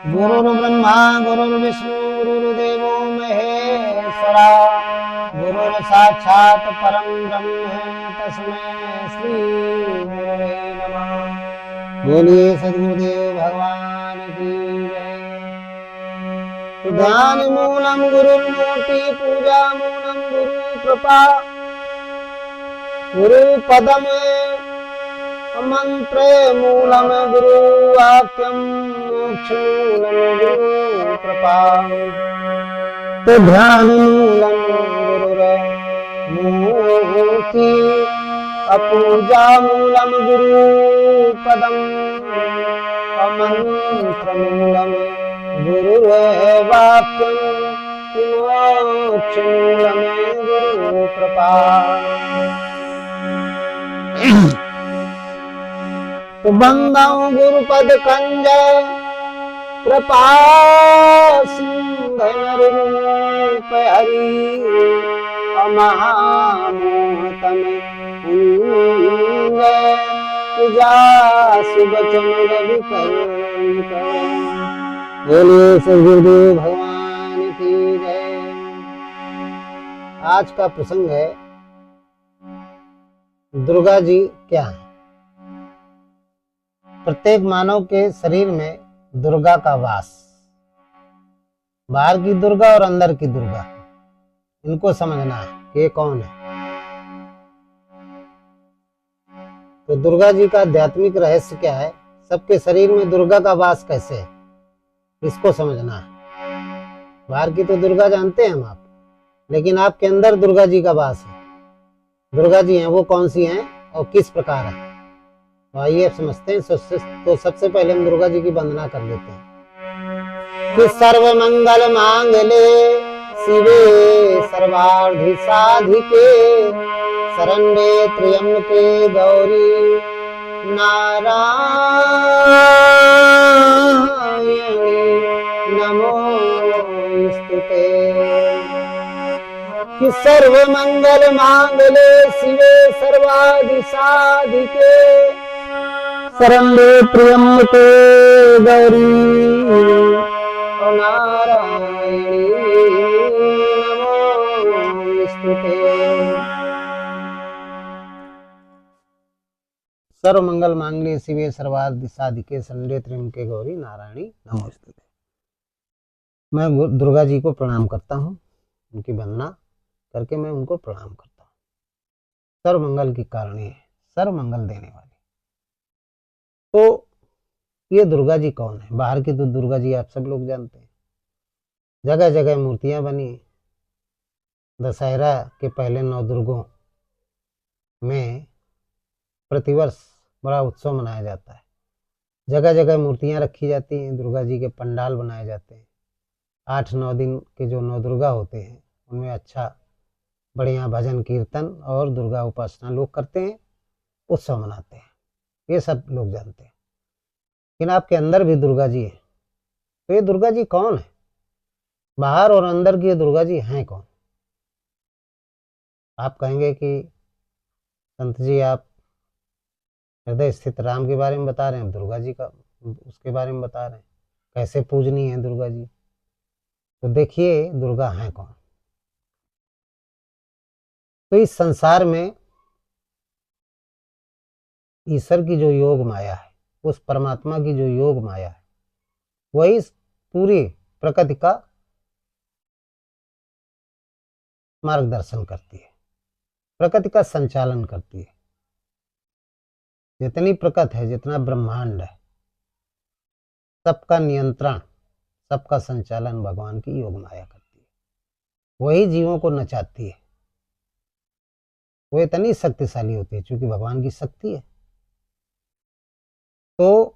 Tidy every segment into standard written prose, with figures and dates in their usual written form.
गुरुर्ब्रह्मा गुरुर्विष्णु गुरुर्देवो महेश्वरा गुरुर्साक्षात् परं ब्रह्म तस्मै श्री गुरुवे नमः। बोलिए सद्गुरुदेव भगवान की जय। ध्यान मूलम गुरुर्मूर्ति पूजा मूलम गुरु कृपा गुरु पदम मंत्र मूलम गुरु वाक्यम मोक्ष मूलम गुरु कृपा। तो ध्यान मूलम गुरुर्मूर्ति अपूजा मूलम गुरु पदम मंत्र मूलम गुरुर्वाक्यम मोक्ष मूलम गुरु कृपा। बंदौ गुरुपद कंज कृपा सिंधनरूप हरि महामोहतम पूजा सुबचन रवि बोलिए सद्गुरुदेव भगवान की जय। आज का प्रसंग है दुर्गा जी क्या है। प्रत्येक मानव के शरीर में दुर्गा का वास, बाहर की दुर्गा और अंदर की दुर्गा, इनको समझना है कि ये कौन है। तो दुर्गा जी का आध्यात्मिक रहस्य क्या है, सबके शरीर में दुर्गा का वास कैसे है, इसको समझना है। बाहर की तो दुर्गा जानते हैं हम आप, लेकिन आपके अंदर दुर्गा जी का वास है। दुर्गा जी हैं वो कौन सी हैं और किस प्रकार है, तो आइए समझते हैं। तो सबसे पहले हम दुर्गा जी की वंदना कर लेते हैं कि सर्व मंगल मांगले शिवे सर्वार्थ साधिके शरण्ये त्र्यंबके गौरी नारायणी नमोस्तुते। कि सर्व मंगल मांगले शिवे सर्वार्थ साधिके शरण्ये त्र्यंबके गौरी नारायणी नमोस्तुते। सर्व मंगल मांगल्ये शिवे सर्वार्थ साधिके शरण्ये त्र्यंबके गौरी नारायणी नमोस्तुते। मैं दुर्गा जी को प्रणाम करता हूँ, उनकी वंदना करके मैं उनको प्रणाम करता हूँ। सर्व मंगल की कारणी है, सर्व मंगल देने वाली। तो ये दुर्गा जी कौन है। बाहर की तो दुर्गा जी आप सब लोग जानते हैं, जगह जगह मूर्तियां बनी। दशहरा के पहले 9 दुर्गों में प्रतिवर्ष बड़ा उत्सव मनाया जाता है। जगह जगह मूर्तियां रखी जाती हैं, दुर्गा जी के पंडाल बनाए जाते हैं। 8-9 दिन के जो 9 दुर्गा होते हैं उनमें अच्छा बढ़िया भजन कीर्तन और दुर्गा उपासना लोग करते हैं, उत्सव मनाते हैं। ये सब लोग जानते हैं। लेकिन आपके अंदर भी दुर्गा जी है। तो ये दुर्गा जी कौन है, बाहर और अंदर की ये दुर्गा जी हैं कौन। आप कहेंगे कि संत जी आप हृदय स्थित राम के बारे में बता रहे हैं, दुर्गा जी का उसके बारे में बता रहे हैं, कैसे पूजनीय है दुर्गा जी। तो देखिए दुर्गा हैं कौन। तो इस संसार में ईश्वर की जो योग माया है, उस परमात्मा की जो योग माया है, वही पूरी प्रकृति का मार्गदर्शन करती है, प्रकृति का संचालन करती है। जितनी प्रकृति है, जितना ब्रह्मांड है, सबका नियंत्रण, सबका संचालन भगवान की योग माया करती है। वही जीवों को नचाती है। वो इतनी शक्तिशाली होती है क्योंकि भगवान की शक्ति है। तो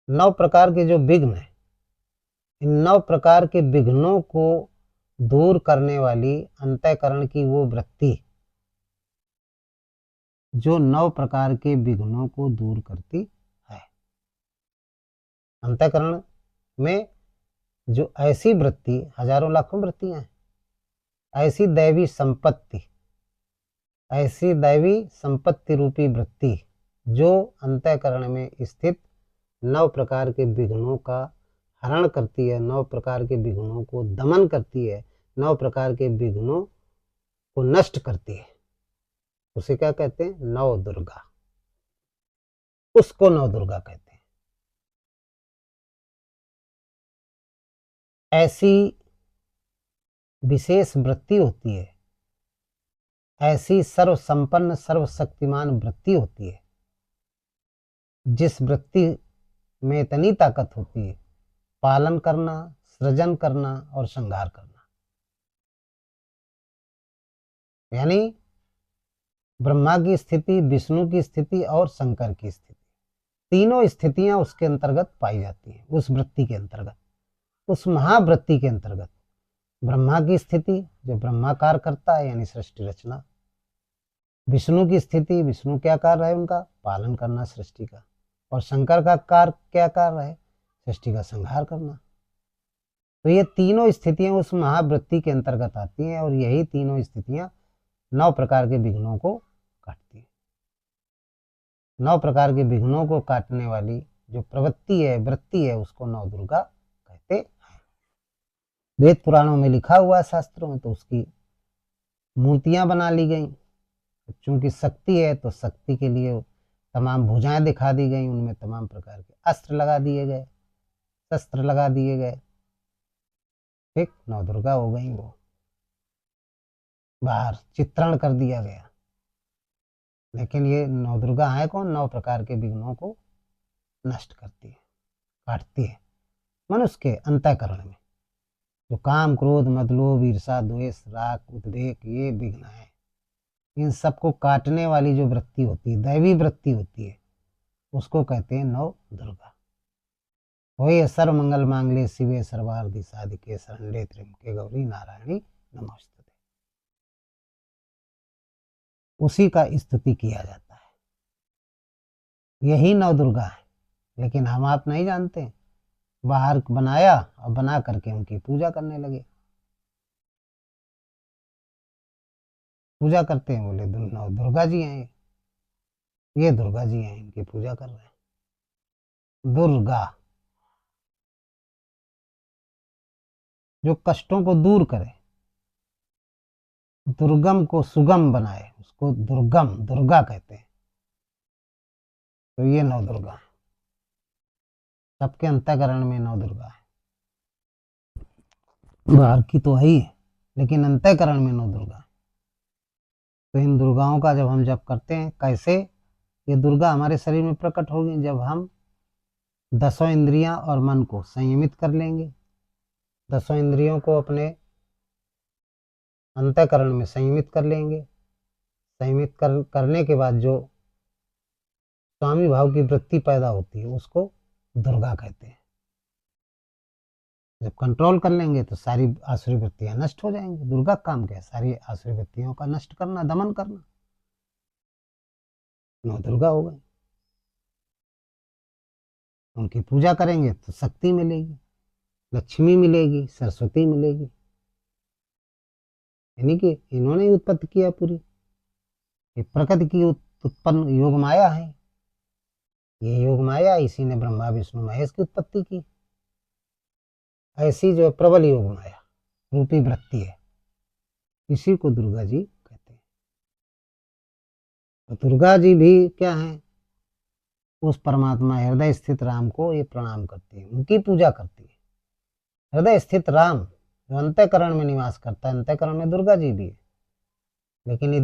नौ प्रकार के जो विघ्न है, इन 9 प्रकार के विघ्नों को दूर करने वाली अंतःकरण की वो वृत्ति जो 9 प्रकार के विघ्नों को दूर करती है। अंतःकरण में जो ऐसी वृत्ति, हजारों लाखों वृत्तियां हैं, ऐसी दैवी संपत्ति रूपी वृत्ति जो अंतःकरण में स्थित 9 प्रकार के विघ्नों का हरण करती है, 9 प्रकार के विघ्नों को दमन करती है, 9 प्रकार के विघ्नों को नष्ट करती है, उसे क्या कहते हैं? नव दुर्गा। उसको नव दुर्गा कहते हैं। ऐसी विशेष वृत्ति होती है, ऐसी सर्व संपन्न सर्वशक्तिमान वृत्ति होती है, जिस वृत्ति में इतनी ताकत होती है पालन करना, सृजन करना और संहार करना। यानी ब्रह्मा की स्थिति, विष्णु की स्थिति और शंकर की स्थिति, तीनों स्थितियां उसके अंतर्गत पाई जाती हैं। उस वृत्ति के अंतर्गत, उस महावृत्ति के अंतर्गत ब्रह्मा की स्थिति जो ब्रह्माकार करता है यानी सृष्टि रचना, विष्णु की स्थिति, विष्णु क्या कार्य है उनका? पालन करना सृष्टि का, और शंकर का कार्य क्या कार्य है? सृष्टि का संहार करना। तो ये तीनों स्थितियां उस महावृत्ति के अंतर्गत आती हैं, और यही तीनों स्थितियां 9 प्रकार के विघ्नों को काटती है। 9 प्रकार के विघ्नों को काटने वाली जो प्रवृत्ति है, वृत्ति है, उसको नव दुर्गा कहते हैं। वेद पुराणों में लिखा हुआ है, शास्त्रों में, तो उसकी मूर्तियां बना ली गई। चूंकि शक्ति है तो शक्ति के लिए तमाम भुजाएं दिखा दी गई, उनमें तमाम प्रकार के अस्त्र लगा दिए गए, शस्त्र लगा दिए गए। ठीक, नव दुर्गा हो गई। वो बाहर चित्रण कर दिया गया। लेकिन ये नव दुर्गा है कौन? 9 प्रकार के विघ्नों को नष्ट करती है, काटती है मनुष्य के अंतःकरण में। जो काम, क्रोध, मद, लोभ, ईर्षा, द्वेष, राग, उद्वेग, ये विघ्न है, इन सबको काटने वाली जो वृत्ति होती है, दैवी वृत्ति होती है, उसको कहते हैं नव दुर्गा। वही सर्व मंगल मांगल्ये शिवे सर्वार्थ साधिके शरण्ये त्र्यंबके गौरी नारायणी नमोस्तुते। उसी का स्तुति किया जाता है, यही नव दुर्गा है। लेकिन हम आप नहीं जानते, बाहर बनाया और बना करके उनकी पूजा करने लगे। पूजा करते हैं, बोले नव दुर्गा जी हैं, ये दुर्गा जी हैं, इनकी पूजा कर रहे हैं। दुर्गा जो कष्टों को दूर करे, दुर्गम को सुगम बनाए, उसको दुर्गम दुर्गा कहते हैं। तो ये नव दुर्गा है, सबके अंतःकरण में नव दुर्गा है। बाहर की तो है ही, लेकिन अंतःकरण में नव दुर्गा है। तो इन दुर्गाओं का जब हम जप करते हैं, कैसे ये दुर्गा हमारे शरीर में प्रकट होगी? जब हम 10 इंद्रियां और मन को संयमित कर लेंगे, 10 इंद्रियों को अपने अंतःकरण में संयमित कर लेंगे। संयमित करने के बाद जो स्वामी भाव की वृत्ति पैदा होती है, उसको दुर्गा कहते हैं। जब कंट्रोल कर लेंगे तो सारी आसुरी वृत्तियां नष्ट हो जाएंगी। दुर्गा का काम क्या है? सारी आसुरी वृत्तियों का नष्ट करना, दमन करना। नौ दुर्गा हो गई। उनकी पूजा करेंगे तो शक्ति मिलेगी, लक्ष्मी मिलेगी, सरस्वती मिलेगी। यानी कि इन्होंने ही उत्पत्ति किया पूरी, ये प्रकृति की उत्पन्न योग माया है। ये योग माया, इसी ने ब्रह्मा विष्णु महेश की उत्पत्ति की। ऐसी जो प्रबल योग माया रूपी वृत्ति है, इसी को दुर्गा जी कहते हैं। तो दुर्गा जी भी क्या है? उस परमात्मा हृदय स्थित राम को ये प्रणाम करती है, उनकी पूजा करती है। हृदय स्थित राम जो अंतःकरण में निवास करता है, अंतःकरण में दुर्गा जी भी है। लेकिन ये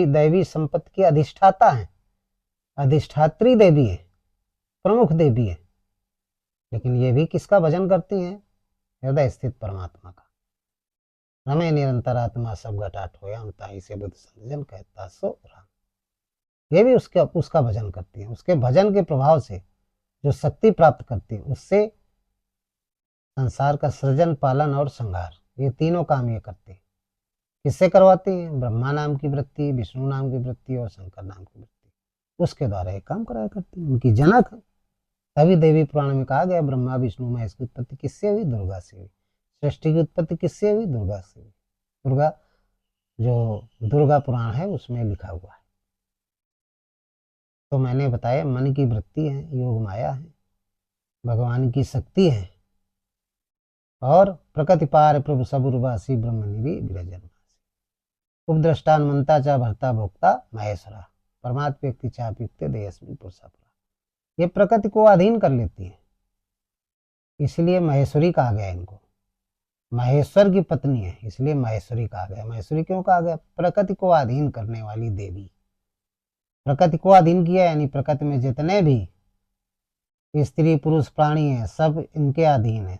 दैवी संपत्ति की अधिष्ठाता है, अधिष्ठात्री देवी है, प्रमुख देवी है। लेकिन ये भी किसका भजन करती हैं? हृदय स्थित परमात्मा का। रमे निरंतर आत्मा सब घटाट होया, ताई से बुद्ध संजन कहता सो राम। ये भी उसका भजन करती है। उसके भजन के प्रभाव से जो शक्ति प्राप्त करती है, उससे संसार का सृजन, पालन और संहार, ये तीनों काम ये करती है। किससे करवाती है? ब्रह्मा नाम की वृत्ति, विष्णु नाम की वृत्ति और शंकर नाम की वृत्ति, उसके द्वारा ये काम कराया करती है। उनकी जनक है। तभी देवी पुराण में कहा गया ब्रह्मा विष्णु महेश की उत्पत्ति किससे हुई? दुर्गा से हुई। सृष्टि की उत्पत्ति किससे हुई? दुर्गा से हुई। दुर्गा, जो दुर्गा पुराण है उसमें लिखा हुआ है। तो मैंने बताया मन की वृत्ति है, योग माया है, भगवान की शक्ति है, और प्रकृति पार प्रभु सब उर्वासी ब्रह्म निरी विरजन उपद्रष्टान मनता चा भरता भोक्ता महेश्वरा परमात्म व्यक्ति चाप्युक्ते देयस्मिन पुरुषापुरा। ये प्रकृति को अधीन कर लेती है, इसलिए महेश्वरी कहा गया इनको। महेश्वर की पत्नी है इसलिए महेश्वरी कहा गया। महेश्वरी क्यों कहा गया? प्रकृति को अधीन करने वाली देवी। प्रकृति को अधीन किया यानी प्रकृति में जितने भी स्त्री पुरुष प्राणी हैं सब इनके अधीन है,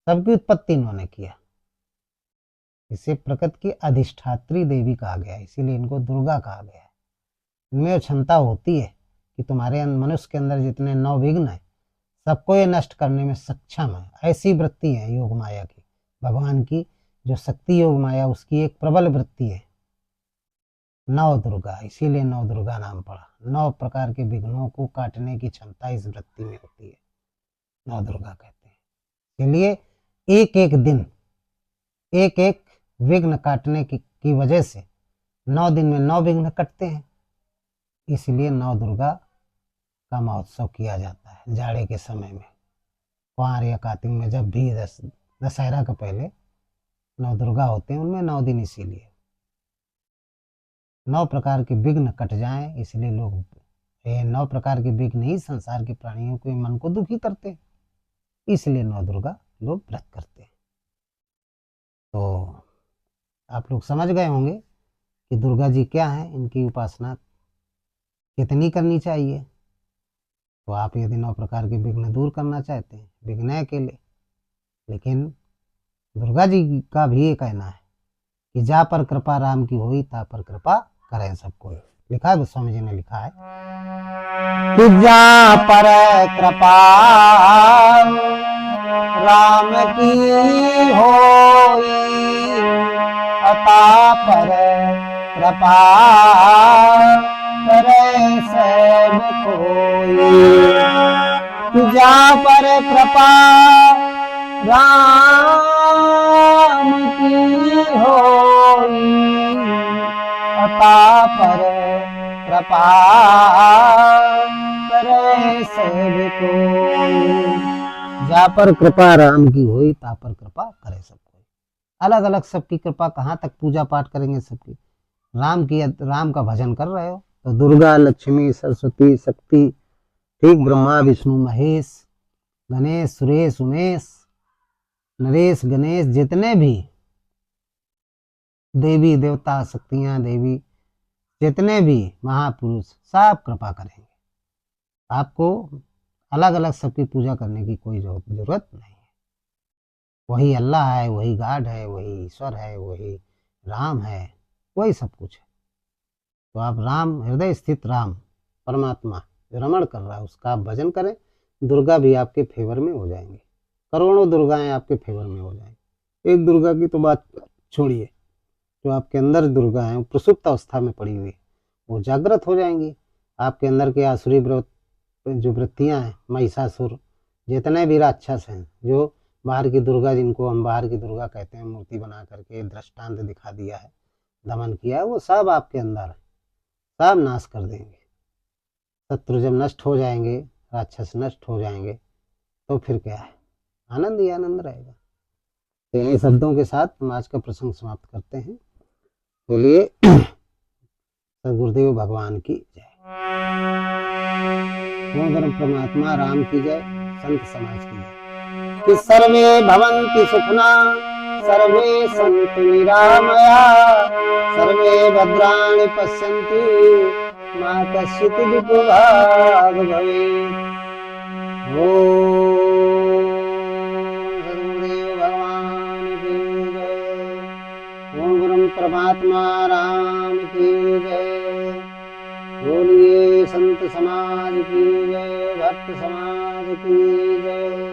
सबकी उत्पत्ति इन्होंने किया। इसे प्रकृति की अधिष्ठात्री देवी कहा गया, इसीलिए इनको दुर्गा कहा गया है। इनमें क्षमता होती है कि तुम्हारे मनुष्य के अंदर जितने 9 विघ्न है सबको ये नष्ट करने में सक्षम है। ऐसी वृत्ति है योग माया की। भगवान की जो शक्ति योग माया उसकी एक प्रबल वृत्ति है नव दुर्गा, इसीलिए नव दुर्गा नाम पड़ा। 9 प्रकार के विघ्नों को काटने की क्षमता इस वृत्ति में होती है, नव दुर्गा कहते हैं। इसलिए एक एक दिन एक एक विघ्न काटने की वजह से 9 दिन में 9 विघ्न कटते हैं, इसलिए नव दुर्गा का महोत्सव किया जाता है जाड़े के समय में। कुंवार या कार्तिक में जब भी दशहरा के पहले 9 दुर्गा होते हैं, उनमें 9 दिन इसीलिए 9 प्रकार के विघ्न कट जाएं, इसलिए लोग 9 प्रकार के विघ्न ही संसार के प्राणियों के मन को दुखी करते हैं, इसलिए 9 दुर्गा लोग व्रत करते हैं। तो आप लोग समझ गए होंगे कि दुर्गा जी क्या है, इनकी उपासना कितनी करनी चाहिए। तो आप यदि 9 प्रकार के विघ्न दूर करना चाहते हैं, विघ्न के लिए, लेकिन दुर्गा जी का भी ये कहना है कि जा पर कृपा राम की होई ता पर कृपा करें सबको। लिखा है, गोस्वामी जी ने लिखा है कि जा पर कृपा राम की होई अता पर कृपा करे सब कोई। जा पर कृपा राम की होई अता पर कृपा करे सब कोई। जा पर कृपा राम की होई ता पर कृपा करे सब कोई। अलग अलग सबकी कृपा, कहाँ तक पूजा पाठ करेंगे सबकी। राम का भजन कर रहे हो तो दुर्गा लक्ष्मी सरस्वती शक्ति, ठीक, ब्रह्मा विष्णु महेश, गणेश सुरेश उमेश, नरेश गणेश, जितने भी देवी देवता शक्तियां देवी, जितने भी महापुरुष, सब कृपा करेंगे। आपको अलग अलग सबकी पूजा करने की कोई जरूरत नहीं है। वही अल्लाह है, वही गॉड है, वही ईश्वर है, वही राम है, वही सब कुछ है। तो आप राम, हृदय स्थित राम परमात्मा जो रमण कर रहा है उसका आप भजन करें, दुर्गा भी आपके फेवर में हो जाएंगे। करोड़ों दुर्गाएं आपके फेवर में हो जाएंगी। एक दुर्गा की तो बात छोड़िए, जो आपके अंदर दुर्गा है वो प्रसुप्त अवस्था में पड़ी हुई है, वो जागृत हो जाएंगी। आपके अंदर के आसुरी जो वृत्तियां हैं, महिषासुर, जितने भी राक्षस हैं, जो बाहर की दुर्गा, जिनको हम बाहर की दुर्गा कहते हैं, मूर्ति बना करके दृष्टांत दिखा दिया है, दमन किया है, वो सब आपके अंदर है, सब नाश कर देंगे। शत्रु जब नष्ट हो जाएंगे, राक्षस नष्ट हो जाएंगे, तो फिर क्या है, आनंद ही आनंद रहेगा। तो इन शब्दों के साथ हम आज का प्रसंग समाप्त करते हैं। बोलिए सदगुरुदेव भगवान की जय। परम परमात्मा राम की जय, संत समाज की जय। कि सर्वे भवन्ति सुखना सर्वे सन्तु निरामया सर्वे भद्राणि पश्यन्ति मा कश्चित् दुःखभाग् भवेत्। ओम सद्गुरुदेव भगवान की जय। ओम गुरु परमात्मा राम की जय। बोलिए संत समाज की जय, भक्त समाज की जय।